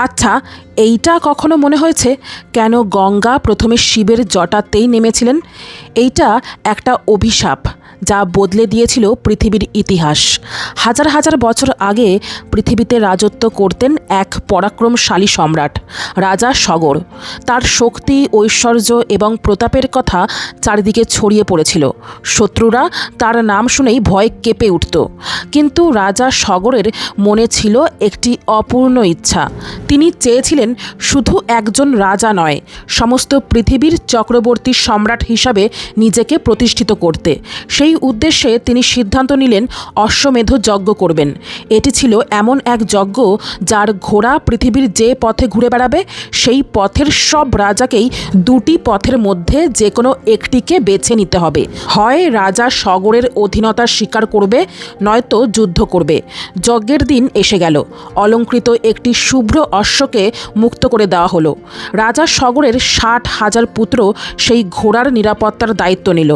আচ্ছা, এইটা কখনো মনে হয়েছে কেন গঙ্গা প্রথমে শিবের জটাতেই নেমেছিলেন? এইটা একটা অভিশাপ যা বদলে দিয়েছিল পৃথিবীর ইতিহাস। হাজার হাজার বছর আগে পৃথিবীতে রাজত্ব করতেন এক পরাক্রমশালী সম্রাট, রাজা সগর। তার শক্তি, ঐশ্বর্য এবং প্রতাপের কথা চারিদিকে ছড়িয়ে পড়েছিল। শত্রুরা তার নাম শুনেই ভয় কেঁপে উঠত। কিন্তু রাজা সগরের মনে ছিল একটি অপূর্ণ ইচ্ছা। তিনি চেয়েছিলেন শুধু একজন রাজা নয়, সমস্ত পৃথিবীর চক্রবর্তী সম্রাট হিসাবে নিজেকে প্রতিষ্ঠিত করতে। সেই উদ্দেশ্যে তিনি সিদ্ধান্ত নিলেন অশ্বমেধ যজ্ঞ করবেন। এটি ছিল এমন এক যজ্ঞ যার ঘোড়া পৃথিবীর যে পথে ঘুরে বেড়াবে, সেই পথের সব রাজাকেই দুটি পথের মধ্যে যে কোনো একটিকে বেছে নিতে হবে। হয় রাজা সগরের অধীনতা স্বীকার করবে, নয়তো যুদ্ধ করবে। যজ্ঞের দিন এসে গেল। অলঙ্কৃত একটি শুভ্র অশ্বকে মুক্ত করে দেওয়া হলো। রাজা সগরের 60,000 পুত্র সেই ঘোড়ার নিরাপত্তার দায়িত্ব নিল।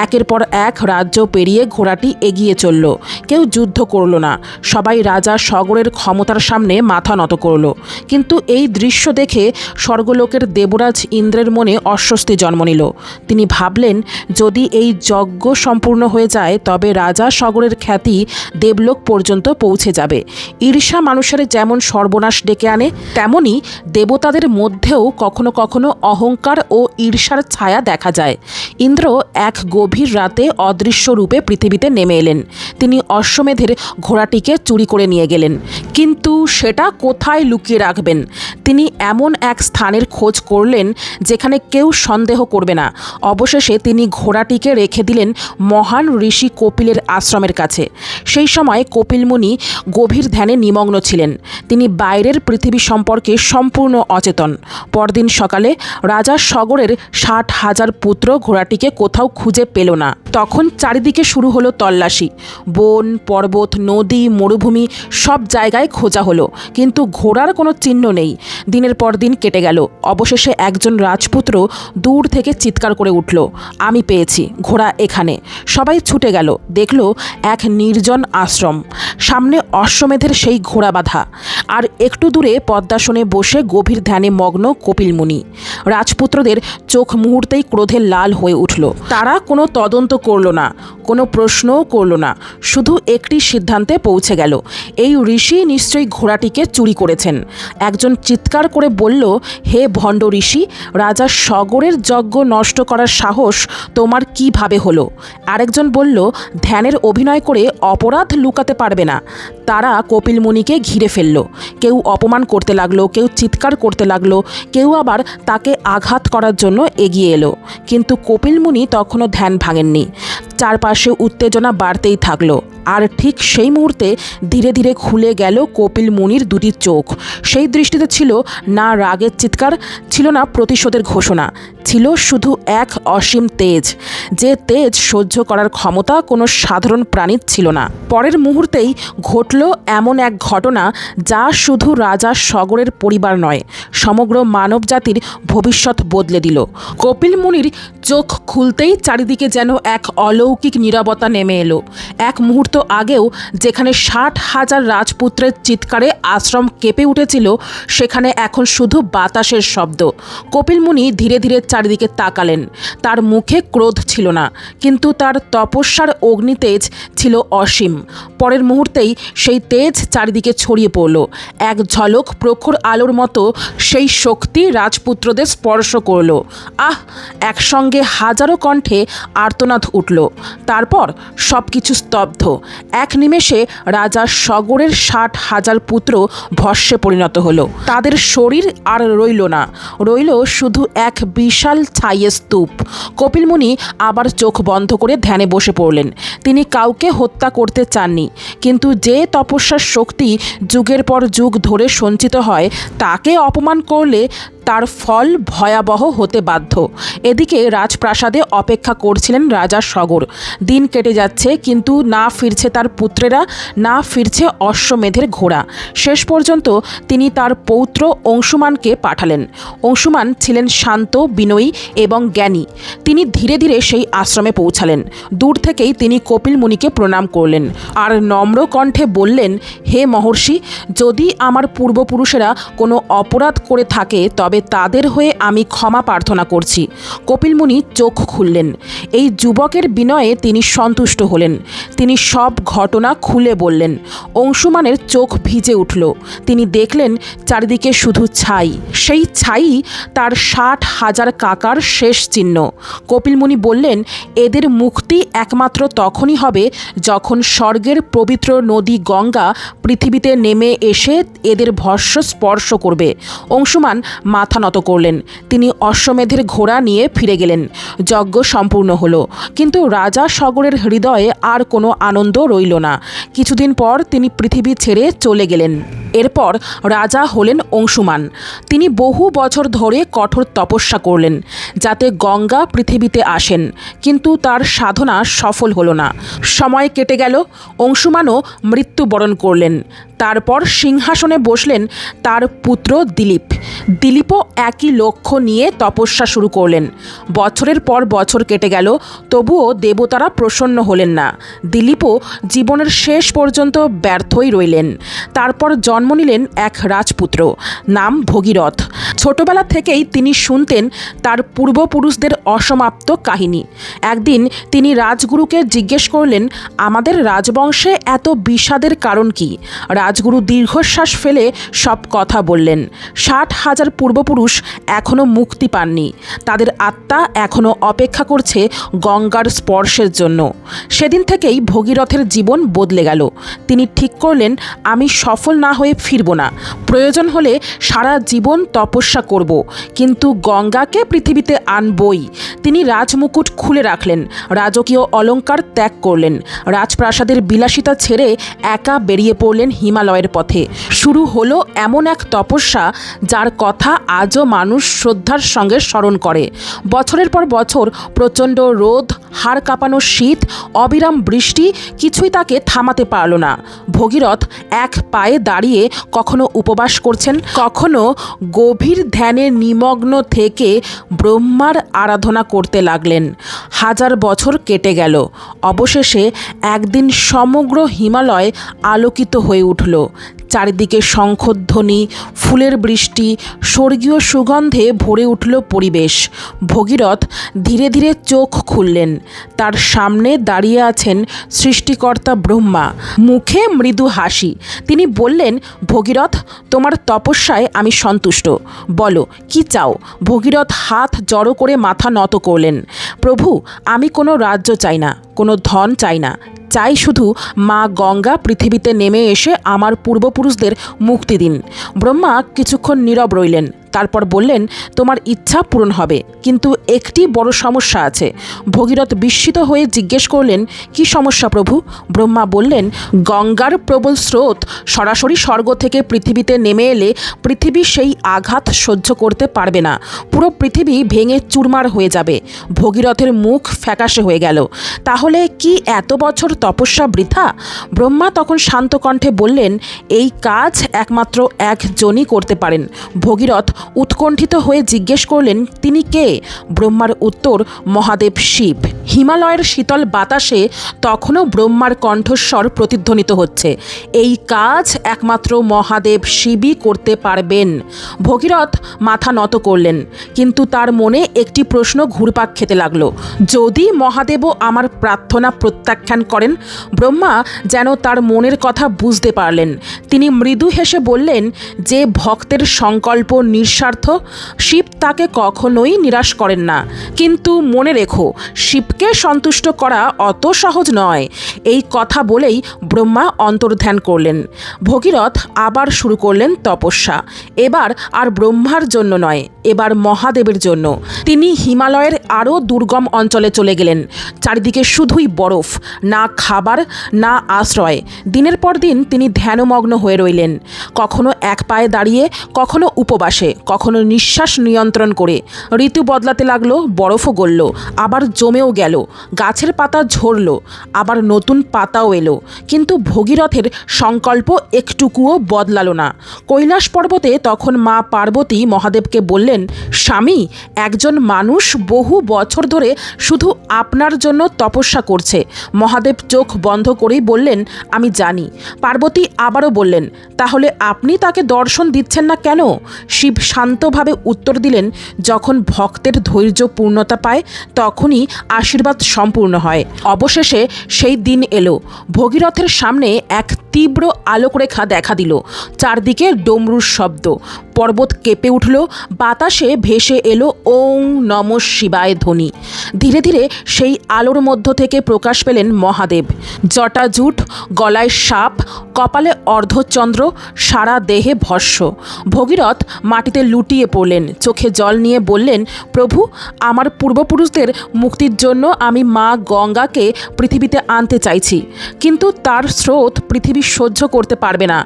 একের পর এক রাজ্য পেরিয়ে ঘোড়াটি এগিয়ে চলল। কেউ যুদ্ধ করল না, সবাই রাজা সগরের ক্ষমতার সামনে মাথা নত করল। কিন্তু এই দৃশ্য দেখে স্বর্গলোকের দেবরাজ ইন্দ্রের মনে অস্বস্তি জন্ম নিল। তিনি ভাবলেন, যদি এই যজ্ঞ সম্পূর্ণ হয়ে যায় তবে রাজা সগরের খ্যাতি দেবলোক পর্যন্ত পৌঁছে যাবে। ঈর্ষা মানুষের যেমন সর্বনাশ ডেকে আনে, তেমনি দেবতাদের মধ্যেও কখনো কখনো অহংকার ও ঈর্ষার ছায়া দেখা যায়। ইন্দ্র এক গভীর রাতে অদৃশ্য রূপে পৃথিবীতে নেমে এলেন। তিনি অশ্বমেধের ঘোড়াটিকে চুরি করে নিয়ে গেলেন। কিন্তু সেটা কোথায় লুকিয়ে রাখবেন? তিনি এমন এক স্থানের খোঁজ করলেন যেখানে কেউ সন্দেহ করবে না। অবশেষে তিনি ঘোড়াটিকে রেখে দিলেন মহান ঋষি কপিলের আশ্রমের কাছে। সেই সময় কপিল মুনি গভীর ধ্যানে নিমগ্ন ছিলেন। তিনি বাইরের পৃথিবী সম্পর্কে সম্পূর্ণ অচেতন। পরদিন সকালে রাজা সগরের 60,000 পুত্র ঘোড়াটিকে কোথাও খুঁজে পেল না। তখন চারিদিকে শুরু হলো তল্লাশি। বন, পর্বত, নদী, মরুভূমি সব জায়গায় খোঁজা হলো, কিন্তু ঘোড়ার কোনো চিহ্ন নেই। দিনের পর দিন কেটে গেল। অবশেষে একজন রাজপুত্র দূর থেকে চিৎকার করে উঠল, আমি পেয়েছি, ঘোড়া এখানে। সবাই ছুটে গেল, দেখল এক নির্জন আশ্রম, সামনে অশ্বমেধের সেই ঘোড়া বাঁধা। আর একটু দূরে পদ্মাসনে বসে গভীর ধ্যানে মগ্ন কপিল মুনি। রাজপুত্রদের চোখ মুহূর্তেই ক্রোধে লাল হয়ে উঠল। তারা কোনো তদন্ত করল না, কোনো প্রশ্নও করল না, শুধু একটি সিদ্ধান্তে পৌঁছে গেল, এই ঋষি নিশ্চয়ই ঘোড়াটিকে চুরি করেছেন। একজন চিৎকার করে বলল, হে ভণ্ড ঋষি, রাজা সগরের যজ্ঞ নষ্ট করার সাহস তোমার কিভাবে হলো? আরেকজন বলল, ধ্যানের অভিনয় করে অপরাধ লুকাতে পারবে না। তারা কপিল মুনিকে ঘিরে ফেলল। কেউ অপমান করতে লাগলো, কেউ চিৎকার করতে লাগলো, কেউ আবার তাকে আঘাত করার জন্য এগিয়ে এলো। কিন্তু কপিল মুনি তখনও ধ্যান ভাঙেননি। চারপাশে উত্তেজনা বাড়তেই থাকলো। আর ঠিক সেই মুহূর্তে ধীরে ধীরে খুলে গেল কপিল মুনির দুটি চোখ। সেই দৃষ্টিতে ছিল না রাগের চিৎকার, ছিল না প্রতিশোধের ঘোষণা, ছিল শুধু এক অসীম তেজ, যে তেজ সহ্য করার ক্ষমতা কোনো সাধারণ প্রাণীর ছিল না। পরের মুহূর্তেই ঘটল এমন এক ঘটনা যা শুধু রাজা সগরের পরিবার নয়, সমগ্র মানব জাতির ভবিষ্যৎ বদলে দিল। কপিল মুনির চোখ খুলতেই চারিদিকে যেন এক অলৌকিক নীরবতা নেমে এলো। এক মুহূর্ত আগেও যেখানে 60,000 রাজপুত্রের চিৎকারে আশ্রম কেঁপে উঠেছিল, সেখানে এখন শুধু বাতাসের শব্দ। কপিল মুনি ধীরে ধীরে চারিদিকে তাকালেন। তার মুখে ক্রোধ ছিল না, কিন্তু তার তপস্যার অগ্নিতেজ ছিল অসীম। পরের মুহূর্তেই সেই তেজ চারিদিকে ছড়িয়ে পড়ল। এক ঝলক প্রখর আলোর মতো সেই শক্তি রাজপুত্রদের স্পর্শ করল। আহ! একসঙ্গে হাজারো কণ্ঠে আর্তনাদ উঠল। তারপর সব কিছু স্তব্ধ। এক নিমেষে রাজা সগরের 60,000 পুত্র ভস্মে পরিণত হলো। তাদের শরীর আর রইল না, রইল শুধু এক বিশাল ছাইয়ের স্তূপ। কপিল মুনি আবার চোখ বন্ধ করে ধ্যানে বসে পড়লেন। তিনি কাউকে হত্যা করতে চাননি, কিন্তু যে তপস্যার শক্তি যুগের পর যুগ ধরে সঞ্চিত হয়, তাকে অপমান করলে তার ফল ভয়াবহ হতে বাধ্য। এদিকে রাজপ্রাসাদে অপেক্ষা করছিলেন রাজা সগর। দিন কেটে যাচ্ছে, কিন্তু না ফিরছে তার পুত্রেরা, না ফিরছে অশ্বমেধের ঘোড়া। শেষ পর্যন্ত তিনি তার পৌত্র অংশুমানকে পাঠালেন। অংশুমান ছিলেন শান্ত, বিনয়ী এবং জ্ঞানী। তিনি ধীরে ধীরে সেই আশ্রমে পৌঁছালেন। দূর থেকেই তিনি কপিল মুনিকে প্রণাম করলেন আর নম্র কণ্ঠে বললেন, হে মহর্ষি, যদি আমার পূর্বপুরুষেরা কোনো অপরাধ করে থাকে তবে তাদের হয়ে আমি ক্ষমা প্রার্থনা করছি। কপিল মুনি চোখ খুললেন। এই যুবকের বিনয়ে তিনি সন্তুষ্ট হলেন। তিনি সব ঘটনা খুলে বললেন। অংশুমানের চোখ ভিজে উঠল। তিনি দেখলেন চারিদিকে শুধু ছাই। সেই ছাই তার 60,000 কাকার শেষ চিহ্ন। কপিল মুনি বললেন, এদের মুক্তি একমাত্র তখনই হবে যখন স্বর্গের পবিত্র নদী গঙ্গা পৃথিবীতে নেমে এসে এদের ভস্ম স্পর্শ করবে। অংশুমান মাথা নত করলেন। তিনি অশ্বমেধের ঘোড়া নিয়ে ফিরে গেলেন। যজ্ঞ সম্পূর্ণ হলো, কিন্তু রাজা সগরের হৃদয়ে আর কোনো আনন্দ রইল না। কিছুদিন পর তিনি পৃথিবী ছেড়ে চলে গেলেন। এরপর রাজা হলেন অংশুমান। তিনি বহু বছর ধরে কঠোর তপস্যা করলেন যাতে গঙ্গা পৃথিবীতে আসেন, কিন্তু তার সাধনা সফল হলো না। সময় কেটে গেল। অংশুমানও মৃত্যুবরণ করলেন। তারপর সিংহাসনে বসলেন তার পুত্র দিলীপ। দিলীপও একই লক্ষ্য নিয়ে তপস্যা শুরু করলেন। বছরের পর বছর কেটে গেল, তবুও দেবতারা প্রসন্ন হলেন না। দিলীপও জীবনের শেষ পর্যন্ত ব্যর্থই রইলেন। তারপর জন্ম নিলেন এক রাজপুত্র, নাম ভগীরথ। ছোটবেলা থেকেই তিনি শুনতেন তার পূর্বপুরুষদের অসমাপ্ত কাহিনী। একদিন তিনি রাজগুরুকে জিজ্ঞেস করলেন, আমাদের রাজবংশে এত বিষাদের কারণ কি? রাজগুরু দীর্ঘশ্বাস ফেলে সব কথা বললেন। 60,000 পূর্বপুরুষ এখনও মুক্তি পাননি। তাদের আত্মা এখনও অপেক্ষা করছে গঙ্গার স্পর্শের জন্য। সেদিন থেকেই ভগীরথের জীবন বদলে গেল। তিনি ঠিক করলেন, আমি সফল না হয়ে ফিরব না। প্রয়োজন হলে সারা জীবন তপস্যা করব, কিন্তু গঙ্গাকে পৃথিবীতে আনবই। তিনি রাজমুকুট খুলে রাখলেন, রাজকীয় অলংকার ত্যাগ করলেন, রাজপ্রাসাদের বিলাসিতা ছেড়ে একা বেরিয়ে পড়লেন হিমালয়ের পথে। শুরু হলো এমন এক তপস্যা যার কথা আজও মানুষ শ্রদ্ধার সঙ্গে স্মরণ করে। বছরের পর বছর প্রচণ্ড রোদ, হাড় কাঁপানো শীত, অবিরাম বৃষ্টি কিছুই তাকে থামাতে পারল না। ভগীরথ এক পায়ে দাঁড়িয়ে কখনো উপবাস করছেন, কখনো গভীর ধ্যানে নিমগ্ন থেকে ব্রহ্মার আরাধনা করতে লাগলেন। 1000 বছর কেটে গেল। অবশেষে একদিন সমগ্র হিমালয় আলোকিত হয়ে উঠল। চারিদিকে শঙ্খধ্বনি, ফুলের বৃষ্টি, স্বর্গীয় সুগন্ধে ভরে উঠল পরিবেশ। ভগীরথ ধীরে ধীরে চোখ খুললেন। তার সামনে দাঁড়িয়ে আছেন সৃষ্টিকর্তা ব্রহ্মা, মুখে মৃদু হাসি। তিনি বললেন, ভগীরথ, তোমার তপস্যায় আমি সন্তুষ্ট। বলো, কি চাও? ভগীরথ হাত জড়ো করে মাথা নত করলেন। প্রভু, আমি কোনো রাজ্য চাই না, কোনো ধন চাই না, চাই শুধু মা গঙ্গা পৃথিবীতে নেমে এসে আমার পূর্বপুরুষদের মুক্তি দিন। ব্রহ্মা কিছুক্ষণ নীরব রইলেন। তারপর বললেন, তোমার ইচ্ছা পূরণ হবে, কিন্তু একটি বড় সমস্যা আছে। ভগীরথ বিস্মিত হয়ে জিজ্ঞেস করলেন, কি সমস্যা প্রভু? ব্রহ্মা বললেন, গঙ্গার প্রবল স্রোত সরাসরি স্বর্গ থেকে পৃথিবীতে নেমে এলে পৃথিবী সেই আঘাত সহ্য করতে পারবে না। পুরো পৃথিবী ভেঙে চুরমার হয়ে যাবে। ভগীরথের মুখ ফ্যাকাশে হয়ে গেল। তাহলে কি এত বছর তপস্যা বৃথা? ব্রহ্মা তখন শান্ত কণ্ঠে বললেন, এই কাজ একমাত্র একজনই করতে পারেন। ভগীরথ উৎকণ্ঠিত হয়ে জিজ্ঞেস করলেন, তিনি কে? ব্রহ্মার উত্তর, মহাদেব শিব। হিমালয়ের শীতল বাতাসে তখনও ব্রহ্মার কণ্ঠস্বর প্রতিধ্বনিত হচ্ছে, এই কাজ একমাত্র মহাদেব শিবই করতে পারবেন। ভগীরথ মাথা নত করলেন, কিন্তু তার মনে একটি প্রশ্ন ঘুরপাক খেতে লাগলো, যদি মহাদেবও আমার প্রার্থনা প্রত্যাখ্যান করেন? ব্রহ্মা যেন তার মনের কথা বুঝতে পারলেন। তিনি মৃদু হেসে বললেন, যে ভক্তের সংকল্প নিঃস্বার্থ, শিব তাকে কখনোই নিরাশ করেন না। কিন্তু মনে রেখো, শিবকে সন্তুষ্ট করা অত সহজ নয়। এই কথা বলেই ব্রহ্মা অন্তর্ধ্যান করলেন। ভগীরথ আবার শুরু করলেন তপস্যা। এবার আর ব্রহ্মার জন্য নয়, এবার মহাদেবের জন্য। তিনি হিমালয়ের আরও দুর্গম অঞ্চলে চলে গেলেন। চারিদিকে শুধুই বরফ, না খাবার, না আশ্রয়। দিনের পর দিন তিনি ধ্যানমগ্ন হয়ে রইলেন, কখনো এক পায়ে দাঁড়িয়ে, কখনো উপবাসে, কখনো নিঃশ্বাস নিয়ন্ত্রণ করে। ঋতু বদলাতে লাগলো, বরফও গলল, আবার জমেও গেল, গাছের পাতা ঝরল, আবার নতুন পাতাও এলো, কিন্তু ভগীরথের সংকল্প একটুকুও বদলালো না। কৈলাস পর্বতে তখন মা পার্বতী মহাদেবকে বললেন, স্বামী, একজন মানুষ বহু বছর ধরে শুধু আপনার জন্য তপস্যা করছে। মহাদেব চোখ বন্ধ করেই বললেন, আমি জানি। পার্বতী আবারও বললেন, তাহলে আপনি তাকে দর্শন দিচ্ছেন না কেন? শিব শান্তভাবে উত্তর দিলেন, যখন ভক্তের ধৈর্য পূর্ণতা পায় তখনই আশীর্বাদ সম্পূর্ণ হয়। অবশেষে সেই দিন এলো। ভগীরথের সামনে এক তীব্র আলোকরেখা দেখা দিল। চারদিকে ডমরুর শব্দ, পর্বত কেঁপে উঠল, বাতাসে ভেসে এলো ওং নমঃ শিবায় ধ্বনি। ধীরে ধীরে সেই আলোর মধ্য থেকে প্রকাশ পেলেন মহাদেব। জটাজুট, গলায় সাপ, কপালে অর্ধচন্দ্র, সারা দেহে ভস্ম। ভগীরথ মাটিতে লুটিয়ে পড়লেন, চোখে জল নিয়ে বললেন, প্রভু, আমার পূর্বপুরুষদের মুক্তির জন্য আমি মা গঙ্গাকে পৃথিবীতে আনতে চাইছি, কিন্তু তার স্রোত পৃথিবী সহ্য করতে পারবে না।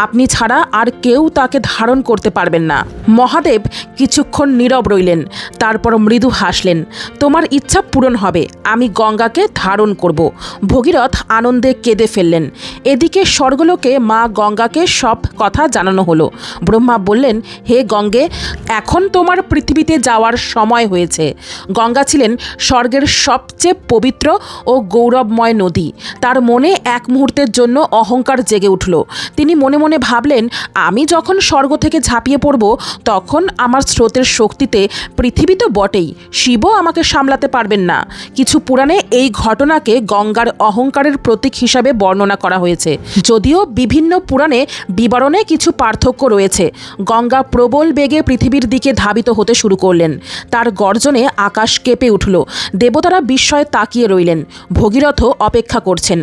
আপনি ছাড়া আর কেউ তাকে ধারণ করতে পারবেন না। মহাদেব কিছুক্ষণ নীরব রইলেন, তারপর মৃদু হাসলেন। তোমার ইচ্ছা পূরণ হবে, আমি গঙ্গাকে ধারণ করব। ভগীরথ আনন্দে কেঁদে ফেললেন। এদিকে স্বর্গলোকে মা গঙ্গাকে সব কথা জানানো হলো। ব্রহ্মা বললেন, হে গঙ্গে, এখন তোমার পৃথিবীতে যাওয়ার সময় হয়েছে। গঙ্গা ছিলেন স্বর্গের সবচেয়ে পবিত্র ও গৌরবময় নদী। তার মনে এক মুহূর্তের জন্য অহংকার জেগে উঠল। তিনি মনে মনে ভাবলেন, আমি যখন স্বর্গ থেকে ঝাঁপিয়ে পড়ব তখন আমার স্রোতের শক্তিতে পৃথিবী তো বটেই, শিবও আমাকে সামলাতে পারবেন না। কিছু পুরাণে এই ঘটনাকে গঙ্গার অহংকারের প্রতীক হিসাবে বর্ণনা করা হয়েছে, যদিও বিভিন্ন পুরাণে বিবরণে কিছু পার্থক্য রয়েছে। গঙ্গা প্রবল বেগে পৃথিবীর দিকে ধাবিত হতে শুরু করলেন। তার গর্জনে আকাশ কেঁপে উঠল। দেবতারা বিস্ময়ে তাকিয়ে রইলেন। ভগীরথ অপেক্ষা করছেন।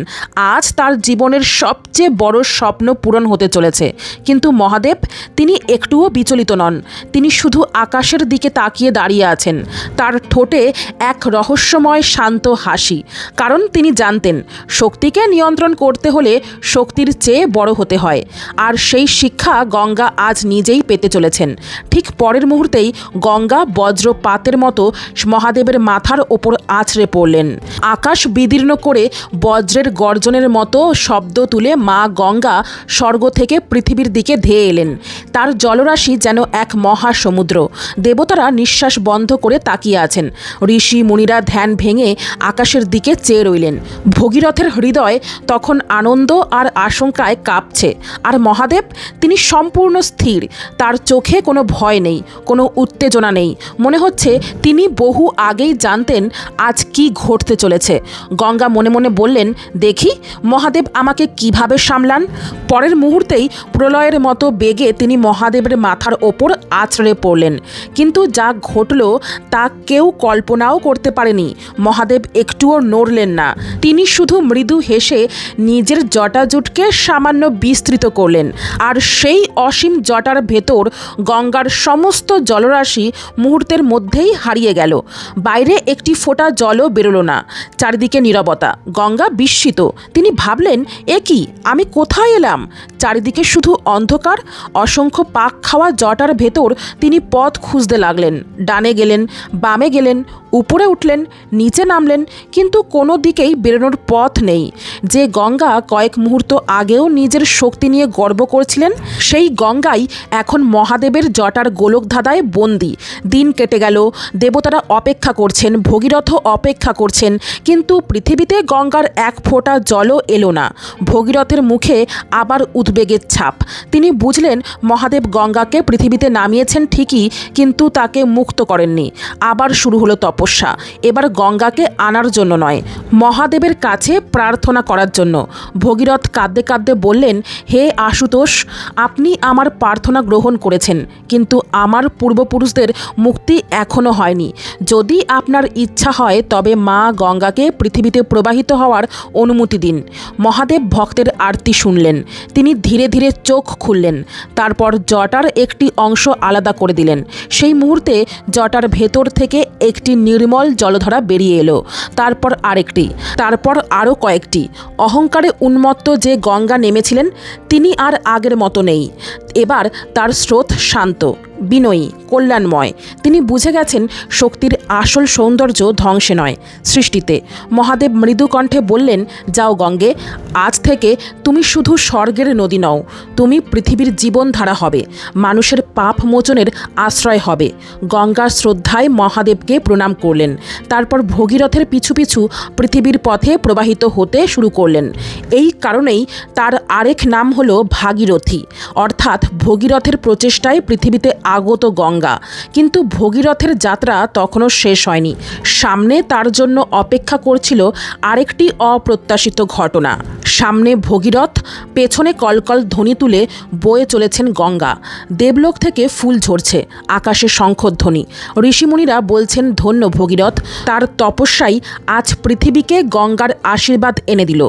আজ তার জীবনের সবচেয়ে বড় স্বপ্ন পূরণ হতে চলেছে। কিন্তু মহাদেব, তিনি একটুও বিচলিত নন। তিনি শুধু আকাশের দিকে তাকিয়ে দাঁড়িয়ে আছেন। তার ঠোঁটে এক রহস্যময় শান্ত হাসি, কারণ তিনি জানতেন শক্তিকে নিয়ন্ত্রণ করতে হলে শক্তির চেয়ে বড় হতে হয়। আর সেই শিক্ষা গঙ্গা আজ নিজেই পেতে চলেছেন। ঠিক পরের মুহূর্তেই গঙ্গা বজ্রপাতের মতো মহাদেবের মাথার ওপর আছড়ে পড়লেন। আকাশ বিদীর্ণ করে বজ্রের গর্জনের মতো শব্দ তুলে মা গঙ্গা স্বর্গ থেকে পৃথিবীর দিকে ধেয়ে এলেন। তার জলরাশি যেন এক মহাসমুদ্র। দেবতারা নিঃশ্বাস বন্ধ করে তাকিয়ে আছেন। ঋষি মুনিরা ধ্যান ভেঙে আকাশের দিকে চেয়ে রইলেন। ভগীরথের হৃদয় তখন আনন্দ আর আশঙ্কায় কাঁপছে। আর মহাদেব, তিনি সম্পূর্ণ স্থির। তার চোখে কোনো ভয় নেই, কোনো উত্তেজনা নেই। মনে হচ্ছে তিনি বহু আগেই জানতেন আজ কি ঘটতে চলেছে। গঙ্গা মনে মনে বললেন, দেখি মহাদেব আমাকে কিভাবে সামলান। পরের মুহূর্তেই প্রলয়ের মতো বেগে তিনি মহাদেবের মাথার ওপর আছড়ে পড়লেন। কিন্তু যা ঘটল তা কেউ কল্পনাও করতে পারেনি। মহাদেব একটুও নড়লেন না। তিনি শুধু মৃদু হেসে নিজের জটাজুটকে সামান্য বিস্তৃত করলেন, আর সেই অসীম জটার ভেতর গঙ্গার সমস্ত জলরাশি মুহূর্তের মধ্যেই হারিয়ে গেল। বাইরে একটি ফোঁটা জলও বেরোলো না। চারিদিকে নীরবতা। গঙ্গা বিস্মিত। তিনি ভাবলেন, এ কি, আমি কোথায় এলাম? চারিদিকে শুধু অন্ধকার। অসংখ্য পাক খাওয়া জটার ভেতর তিনি পথ খুঁজতে লাগলেন। ডানে গেলেন, বামে গেলেন, উপরে উঠলেন, নিচে নামলেন, কিন্তু কোনো দিকেই বেরোনোর পথ নেই। যে গঙ্গা কয়েক মুহূর্ত আগেও নিজের শক্তি নিয়ে গর্ব করছিলেন, সেই গঙ্গাই এখন মহাদেবের জটার গোলকধাঁধায় বন্দী। দিন কেটে গেল। দেবতারা অপেক্ষা করছেন, ভগীরথ অপেক্ষা করছেন, কিন্তু পৃথিবীতে গঙ্গার এক ফোঁটা জলও এলো না। ভগীরথের মুখে আবার উদ্বেগের ছাপ। তিনি বুঝলেন মহাদেব গঙ্গাকে পৃথিবীতে নামিয়েছেন ঠিকই, কিন্তু তাকে মুক্ত করেননি। আবার শুরু হলো তপস্যা। এবার গঙ্গাকে আনার জন্য নয়, মহাদেবের কাছে প্রার্থনা করার জন্য। ভগীরথ কাঁদতে কাঁদতে বললেন, হে আশুতোষ, আপনি আমার প্রার্থনা গ্রহণ করেছেন, কিন্তু আমার পূর্বপুরুষদের মুক্তি এখনও হয়নি। যদি আপনার ইচ্ছা হয় তবে মা গঙ্গাকে পৃথিবীতে প্রবাহিত হওয়ার অনুমতি দিন। মহাদেব ভক্তের আরতি শুনলেন। তিনি ধীরে ধীরে চোখ খুললেন। তারপর জটার একটি অংশ আলাদা করে দিলেন। সেই মুহূর্তে জটার ভেতর থেকে একটি নির্মল জলধারা বেরিয়ে এলো। তারপর আরেকটি, তারপর আরও কয়েকটি। অহংকারে উন্মত্ত যে গঙ্গা নেমেছিলেন, তিনি আর আগের মতো নেই। এবার তার স্রোত শান্ত। বিনয়ী, কল্যাণময়। তিনি বুঝে গেছেন শক্তির আসল সৌন্দর্য ধ্বংসে নয়, সৃষ্টিতে। মহাদেব মৃদু কণ্ঠে বললেন, যাও গঙ্গে, আজ থেকে তুমি শুধু স্বর্গের নদী নও, তুমি পৃথিবীর জীবনধারা হবে, মানুষের পাপ মোচনের আশ্রয় হবে। গঙ্গা শ্রদ্ধায় মহাদেবকে প্রণাম করলেন, তারপর ভগীরথের পিছু পিছু পৃথিবীর পথে প্রবাহিত হতে শুরু করলেন। এই কারণেই তার আরেক নাম হলো ভাগীরথী, অর্থাৎ ভগীরথের প্রচেষ্টায় পৃথিবীতে আগত গঙ্গা। কিন্তু ভগীরথের যাত্রা তখনও শেষ হয়নি। সামনে তার জন্য অপেক্ষা করছিল আরেকটি অপ্রত্যাশিত ঘটনা। সামনে ভগীরথ, পেছনে কলকল ধ্বনি তুলে বয়ে চলেছেন গঙ্গা। দেবলোক থেকে ফুল ঝরছে, আকাশে শঙ্খধ্বনি। ঋষিমুনিরা বলছেন, ধন্য ভগীরথ, তার তপস্যাই আজ পৃথিবীকে গঙ্গার আশীর্বাদ এনে দিল।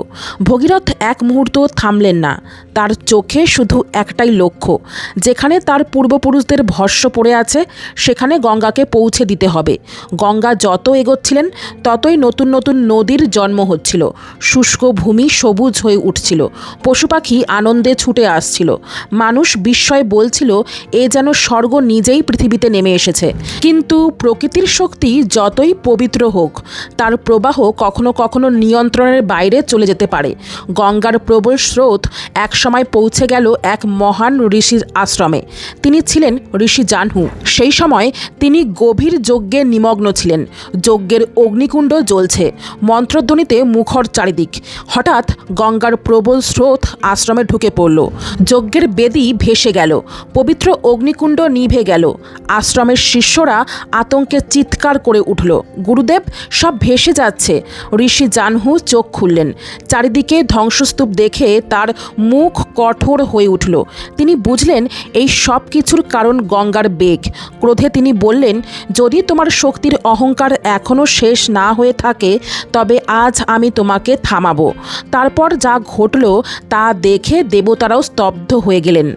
ভগীরথ এক মুহূর্ত থামলেন না। তার চোখে শুধু একটাই লক্ষ্য, যেখানে তার পূর্বপুরুষদের ভস্য পড়ে আছে সেখানে গঙ্গাকে পৌঁছে দিতে হবে। গঙ্গা যত এগোচ্ছিলেন ততই নতুন নতুন নদীর জন্ম হচ্ছিল, শুষ্ক ভূমি সবুজ হয়ে উঠছিল, পশু পাখি আনন্দে ছুটে আসছিল, মানুষ বিস্ময়ে বলছিল, এ যেন স্বর্গ নিজেই পৃথিবীতে নেমে এসেছে। কিন্তু প্রকৃতির শক্তি যতই পবিত্র হোক, তার প্রবাহ কখনো কখনো নিয়ন্ত্রণের বাইরে চলে যেতে পারে। গঙ্গার প্রবল স্রোত একসময় পৌঁছে গেল এক মহান ঋষির আশ্রমে। তিনি ছিলেন ঋষি জাহ্নু। সেই সময় তিনি গভীর যজ্ঞে নিমগ্ন ছিলেন। যজ্ঞের অগ্নিকুণ্ড জ্বলছে, মন্ত্রধ্বনিতে মুখর চারিদিক। হঠাৎ গঙ্গার প্রবল স্রোত আশ্রমে ঢুকে পড়ল। যজ্ঞের বেদি ভেসে গেল, পবিত্র অগ্নিকুণ্ড নিভে গেল। আশ্রমের শিষ্যরা আতঙ্কে চিৎকার করে উঠল, গুরুদেব, সব ভেসে যাচ্ছে। ঋষি জাহ্নু চোখ খুললেন। চারিদিকে ধ্বংসস্তূপ দেখে তার মুখ কঠোর হয়ে উঠল। তিনি বুঝলেন এই সব কিছুর কারণ গঙ্গার বেগ। ক্রোধে তিনি বললেন, যদি তোমার শক্তির অহংকার এখনও শেষ না হয়ে থাকে তবে আজ আমি তোমাকে থামাবো। তারপর যা ঘটল তা দেখে দেবতারাও স্তব্ধ হয়ে গেলেন।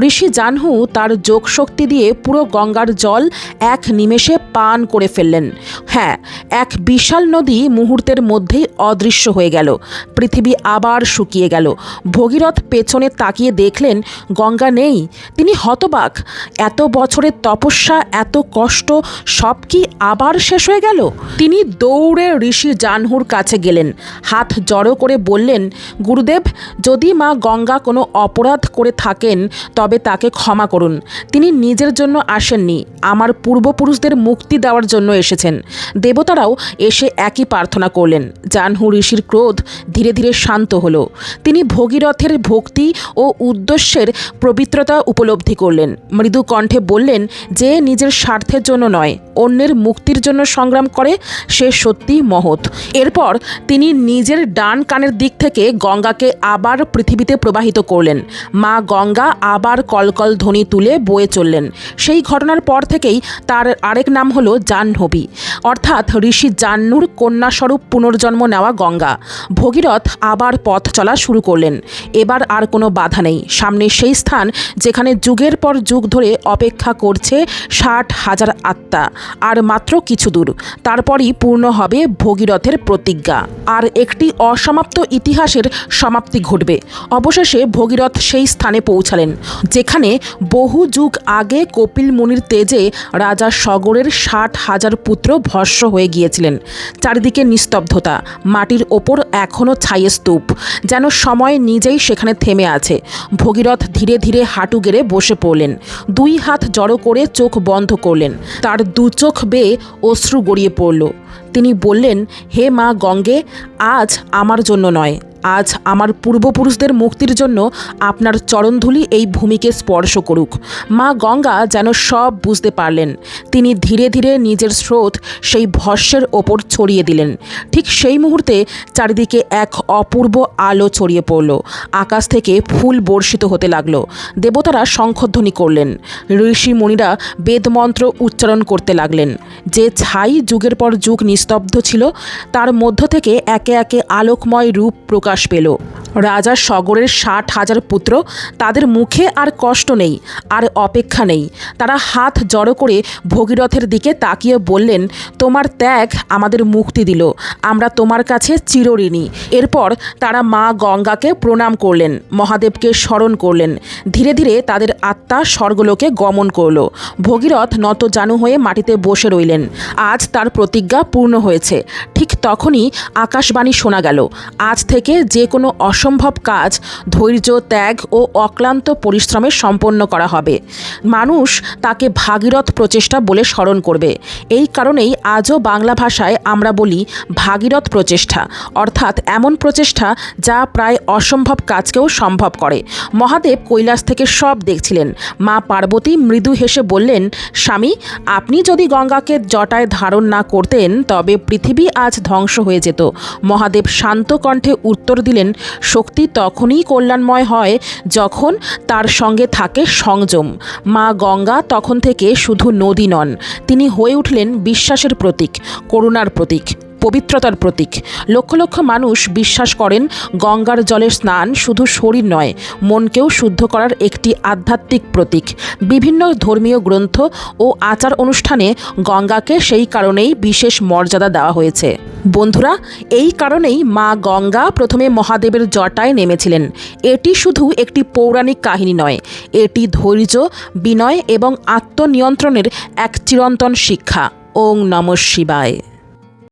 ঋষি জাহ্নু তার যোগশক্তি দিয়ে পুরো গঙ্গার জল এক নিমেষে পান করে ফেললেন। হ্যাঁ, এক বিশাল নদী মুহূর্তের মধ্যেই অদৃশ্য হয়ে গেল। পৃথিবী আবার শুকিয়ে গেল। ভগীরথ পেছনে তাকিয়ে দেখলেন গঙ্গা নেই। তিনি হতবাক। এত বছরের তপস্যা, এত কষ্ট, সব কি আবার শেষ হয়ে গেল? তিনি দৌড়ে ঋষি জাহ্নুর কাছে গেলেন, হাত জড়ো করে বললেন, গুরুদেব, যদি মা গঙ্গা কোনো অপরাধ করে থাকেন তবে তাকে ক্ষমা করুন। তিনি নিজের জন্য আসেননি, আমার পূর্বপুরুষদের মুক্তি দেওয়ার জন্য এসেছেন। দেবতারাও এসে একই প্রার্থনা করলেন। জাহ্নু ঋষির ক্রোধ ধীরে ধীরে শান্ত হলো। তিনি ভগীরথের ভক্তি ও উদ্দেশ্যের পবিত্রতা উপলব্ধি করলেন। মৃদু কণ্ঠে বললেন, যে নিজের স্বার্থের জন্য নয়, অন্যের মুক্তির জন্য সংগ্রাম করে সে সত্যি মহৎ। এরপর তিনি নিজের ডান কানের দিক থেকে গঙ্গাকে আবার পৃথিবীতে প্রবাহিত করলেন। মা গঙ্গা আবার কলকল ধ্বনি তুলে বয়ে চললেন। সেই ঘটনার পর থেকেই তার আরেক নাম হলো জাহ্নবী, অর্থাৎ ঋষি জাহ্নুর কন্যাস্বরূপ পুনর্জন্ম নেওয়া গঙ্গা। ভগীরথ আবার পথ চলা শুরু করলেন। এবার আর কোনো বাধা নেই। সামনে সেই স্থান যেখানে যুগের পর যুগ ধরে অপেক্ষা করছে 60,000 আত্মা। আর মাত্র কিছু দূর, তারপরই পূর্ণ হবে ভগীরথের প্রতিজ্ঞা। আর একটি অসমাপ্ত ইতিহাসের সমাপ্তি ঘটবে। অবশেষে ভগীরথ সেই স্থানে পৌঁছালেন যেখানে বহু যুগ আগে কপিল মুনির তেজে রাজা সগরের 60,000 পুত্র ভস্ম হয়ে গিয়েছিলেন। চারিদিকে নিস্তব্ধতা, মাটির ওপর এখনও ছায়ে স্তূপ, যেন সময় নিজেই সেখানে থেমে আছে। ভগীরথ ধীরে ধীরে হাঁটু গেড়ে বসে পড়লেন, দুই হাত জড়ো করে চোখ বন্ধ করলেন। তার দু চোখ বেয়ে অশ্রু গড়িয়ে পড়ল। তিনি বললেন, হে মা গঙ্গে, আজ আমার জন্য নয়, আজ আমার পূর্বপুরুষদের মুক্তির জন্য আপনার চরণধূলি এই ভূমিকে স্পর্শ করুক। মা গঙ্গা যেন সব বুঝতে পারলেন। তিনি ধীরে ধীরে নিজের স্রোত সেই ভস্মের ওপর ছড়িয়ে দিলেন। ঠিক সেই মুহূর্তে চারিদিকে এক অপূর্ব আলো ছড়িয়ে পড়ল। আকাশ থেকে ফুল বর্ষিত হতে লাগলো। দেবতারা শঙ্খধ্বনি করলেন। ঋষি মুনিরা বেদমন্ত্র উচ্চারণ করতে লাগলেন। যে ছাই যুগের পর যুগ নিস্তব্ধ ছিল, তার মধ্য থেকে একে একে আলোকময় রূপ প্রকাশ প্রকাশ পেল। রাজা সগরের 60,000 পুত্র, তাদের মুখে আর কষ্ট নেই, আর অপেক্ষা নেই। তারা হাত জড়ো করে ভগীরথের দিকে তাকিয়ে বললেন, তোমার ত্যাগ আমাদের মুক্তি দিল, আমরা তোমার কাছে চিরঋণী। এরপর তারা মা গঙ্গাকে প্রণাম করলেন, মহাদেবকে স্মরণ করলেন। ধীরে ধীরে তাদের আত্মা স্বর্গলোকে গমন করল। ভগীরথ নতজানু হয়ে মাটিতে বসে রইলেন। আজ তার প্রতিজ্ঞা পূর্ণ হয়েছে। ঠিক তখনই আকাশবাণী শোনা গেল, আজ থেকে যে কোনো অসম্ভব কাজ ধৈর্য, ত্যাগ ও অক্লান্ত পরিশ্রমে সম্পন্ন করা হবে। মানুষ তাকে ভাগীরথ প্রচেষ্টা বলে স্মরণ করবে। এই কারণেই আজও বাংলা ভাষায় আমরা বলি ভাগীরথ প্রচেষ্টা, অর্থাৎ এমন প্রচেষ্টা যা প্রায় অসম্ভব কাজকেও সম্ভব করে। মহাদেব কৈলাস থেকে সব দেখছিলেন। মা পার্বতী মৃদু হেসে বললেন, স্বামী, আপনি যদি গঙ্গাকে জটায় ধারণ না করতেন তবে পৃথিবী আজ ধ্বংস হয়ে যেত। মহাদেব শান্ত কণ্ঠে উত্তর দিলেন, শক্তি তখনই কল্যাণময় হয় যখন তার সঙ্গে থাকে সংযম। মা গঙ্গা তখন থেকে শুধু নদী নন, তিনি হয়ে উঠলেন বিশ্বাসের প্রতীক, করুণার প্রতীক, পবিত্রতার প্রতীক। লক্ষ লক্ষ মানুষ বিশ্বাস করেন গঙ্গার জলের স্নান শুধু শরীর নয়, মনকেও শুদ্ধ করার একটি আধ্যাত্মিক প্রতীক। বিভিন্ন ধর্মীয় গ্রন্থ ও আচার অনুষ্ঠানে গঙ্গাকে সেই কারণেই বিশেষ মর্যাদা দেওয়া হয়েছে। বন্ধুরা, এই কারণেই মা গঙ্গা প্রথমে মহাদেবের জটায় নেমেছিলেন। এটি শুধু একটি পৌরাণিক কাহিনী নয়, এটি ধৈর্য, বিনয় এবং আত্মনিয়ন্ত্রণের এক চিরন্তন শিক্ষা। ওং নমঃ শিবায়।